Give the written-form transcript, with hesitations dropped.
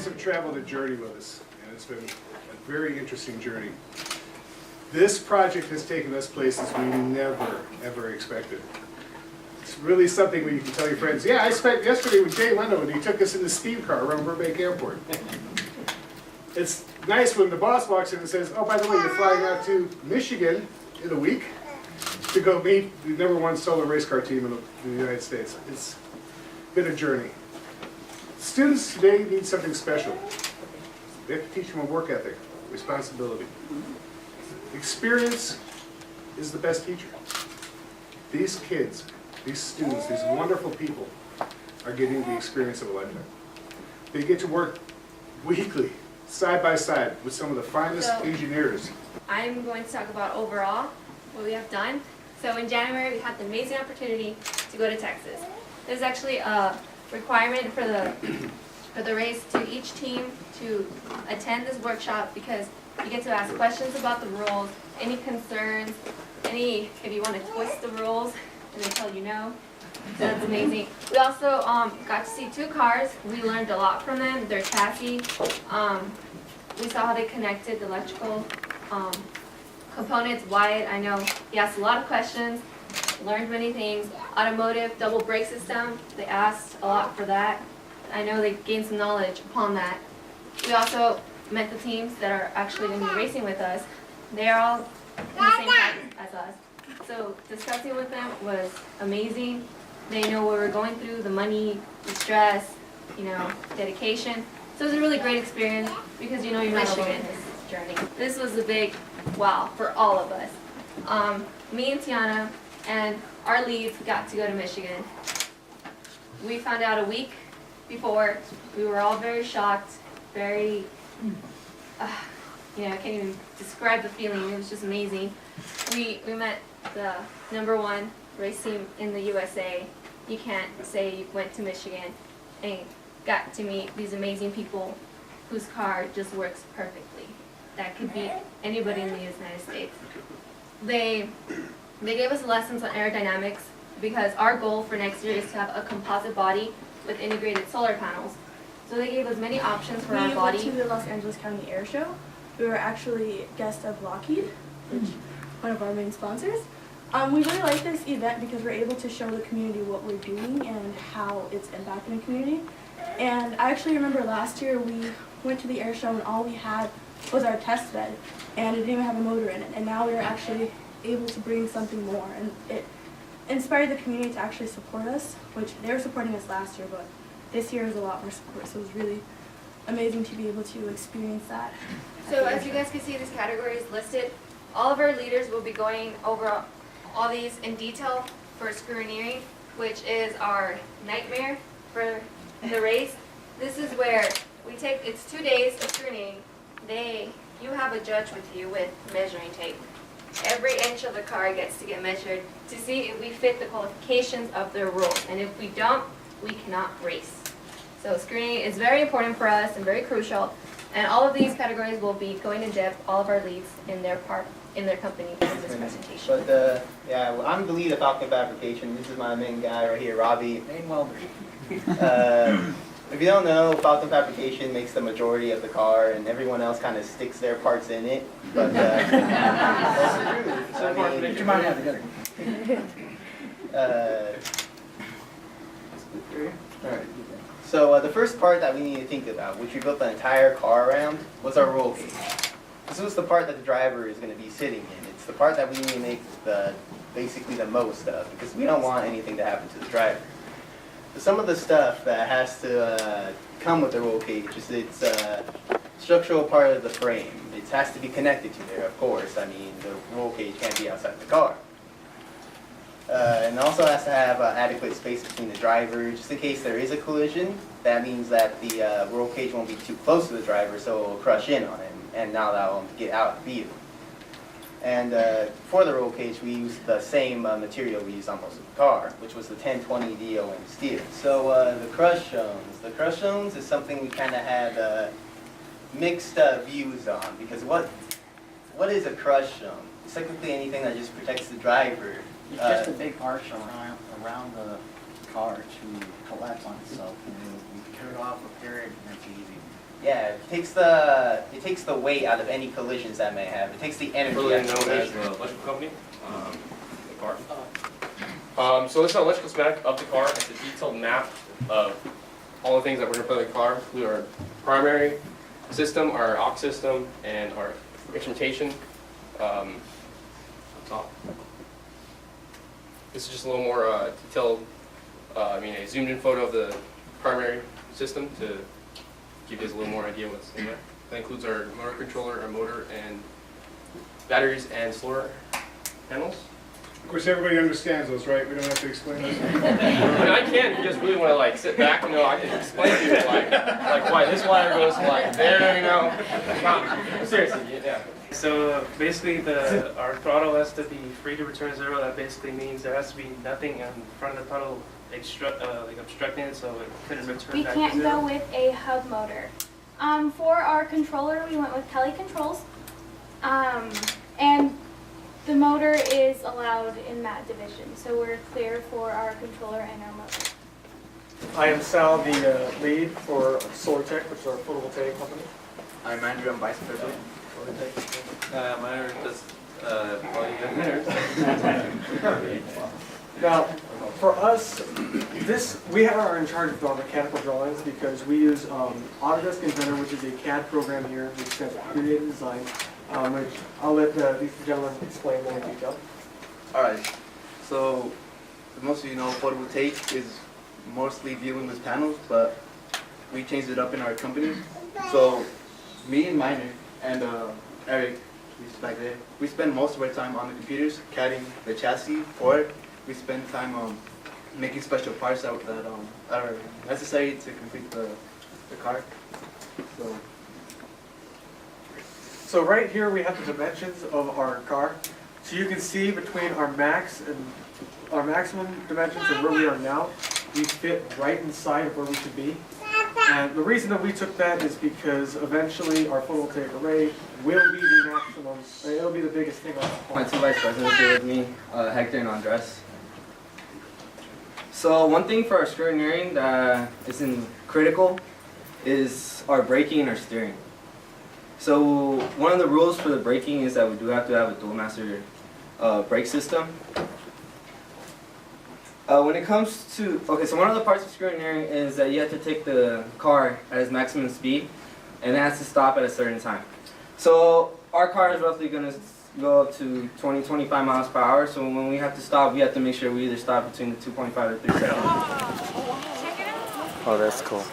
guys have traveled a journey with us, and it's been a very interesting journey. This project has taken us places we never, ever expected. It's really something where you can tell your friends, yeah, I spent yesterday with Jay Leno and he took us in the steam car around Burbank Airport. It's nice when the boss walks in and says, oh, by the way, you're flying out to Michigan in a week to go meet the #1 solo race car team in the United States. It's been a journey. Students today need something special. We have to teach them a work ethic, responsibility. Experience is the best teacher. These kids, these students, these wonderful people are getting the experience of a lifetime. They get to work weekly, side by side, with some of the finest engineers. I'm going to talk about overall what we have done. So in January, we had the amazing opportunity to go to Texas. There's actually a requirement for the race to each team to attend this workshop because you get to ask questions about the rules, any concerns, if you want to twist the rules, and they tell you no. So that's amazing. We also got to see 2 cars. We learned a lot from them, their chassis. We saw how they connected the electrical components. Wyatt, I know he asked a lot of questions, learned many things. Automotive, double brake system, they asked a lot for that. I know they gained some knowledge upon that. We also met the teams that are actually going to be racing with us. They are all in the same package as us. So discussing with them was amazing. They know what we're going through, the money, the stress, dedication. So it was a really great experience because you're not alone in this journey. This was a big wow for all of us. Me and Tiana and our leads got to go to Michigan. We found out a week before. We were all very shocked, very, I can't even describe the feeling. It was just amazing. We met the #1 race team in the USA. You can't say you went to Michigan and got to meet these amazing people whose car just works perfectly. That could be anybody in the United States. They gave us lessons on aerodynamics because our goal for next year is to have a composite body with integrated solar panels. So they gave us many options for our body. We went to the Los Angeles County Air Show. We were actually guests of Lockheed, which one of our main sponsors. We really like this event because we're able to show the community what we're doing and how it's impacting the community. And I actually remember last year we went to the air show and all we had was our test bed and it didn't even have a motor in it. And now we're actually able to bring something more, and it inspired the community to actually support us, which they were supporting us last year, but this year is a lot more support. So it was really amazing to be able to experience that. So as you guys can see, these categories listed. All of our leaders will be going over all these in detail for scrutineering, which is our nightmare for the race. This is where it's 2 days of screening. You have a judge with you with measuring tape. Every inch of the car gets to get measured to see if we fit the qualifications of their rules. And if we don't, we cannot race. So screening is very important for us and very crucial. And all of these categories will be going in depth, all of our leads in their company in this presentation. But well, I'm the lead of Falcon Fabrication. This is my main guy right here, Robbie. Main welder. If you don't know, Falcon Fabrication makes the majority of the car, and everyone else kind of sticks their parts in it. But that's true. So, get your mind out together. All right. So the first part that we need to think about, which we built the entire car around, was our roll cage. This was the part that the driver is going to be sitting in. It's the part that we need to make basically the most of, because we don't want anything to happen to the driver. So some of the stuff that has to come with the roll cage is its structural part of the frame. It has to be connected to there, of course. I mean, the roll cage can't be outside the car. And it also has to have adequate space between the driver, just in case there is a collision. That means that the roll cage won't be too close to the driver, so it will crush in on him and not allow him to get out of the vehicle. And for the roll cage, we used the same material we used on most of the car, which was the 1020 DOM steel. So the crush zones. The crush zones is something we kind of had mixed views on, because what is a crush zone? It's technically anything that just protects the driver. It's just a big arch around the car to collapse on itself. And you can turn it off, repair it, and it's easy. Yeah, it takes the weight out of any collisions that may have. It takes the energy Really out of known as collision. the electrical company, the car. So this is an electrical schematic of the car. It's a detailed map of all the things that we're going to put in the car. We our primary system, our aux system, and our instrumentation up top. This is just a little more detailed, a zoomed in photo of the primary system to give you guys a little more idea what's in there. That includes our motor controller, our motor, and batteries and solar panels. Of course, everybody understands those, right? We don't have to explain those. I mean, I can if you just really want to like sit back and I can explain to you like why this wire goes like there, No, seriously, yeah. So basically, our throttle has to be free to return zero. That basically means there has to be nothing in front of the puddle obstructing it, so it couldn't return We back to can't zero. go with a hub motor. For our controller, we went with Kelly Controls. And the motor is allowed in that division, so we're clear for our controller and our motor. I am Sal, the lead for Solar Tech, which is our photovoltaic company. I'm Andrew, I'm vice president. My name is probably Now, for us, we are in charge of our mechanical drawings because we use Autodesk Inventor, which is a CAD program here, which stands for Creative Design, which I'll let these gentlemen explain more in detail. Alright, so most of you know photovoltaic is mostly dealing with panels, but we changed it up in our company. So me and Miner and Eric, he's back there, we spend most of our time on the computers CADing the chassis, or we spend time making special parts that are necessary to complete the car. So right here we have the dimensions of our car. So you can see between our maximum dimensions and where we are now, we fit right inside of where we should be. And the reason that we took that is because eventually our photovoltaic array will be the maximum, it'll be the biggest thing on the My farm. two vice presidents here with me, Hector and Andres. So one thing for our screw engineering that isn't critical is our braking and our steering. So one of the rules for the braking is that we do have to have a dual master brake system. When it comes to, so one of the parts of screw engineering is that you have to take the car at its maximum speed and it has to stop at a certain time. So our car is roughly going to go up to 20-25 miles per hour, so when we have to stop, we have to make sure we either stop between the 2.5 to 3 seconds. Check it out. Oh, that's cool.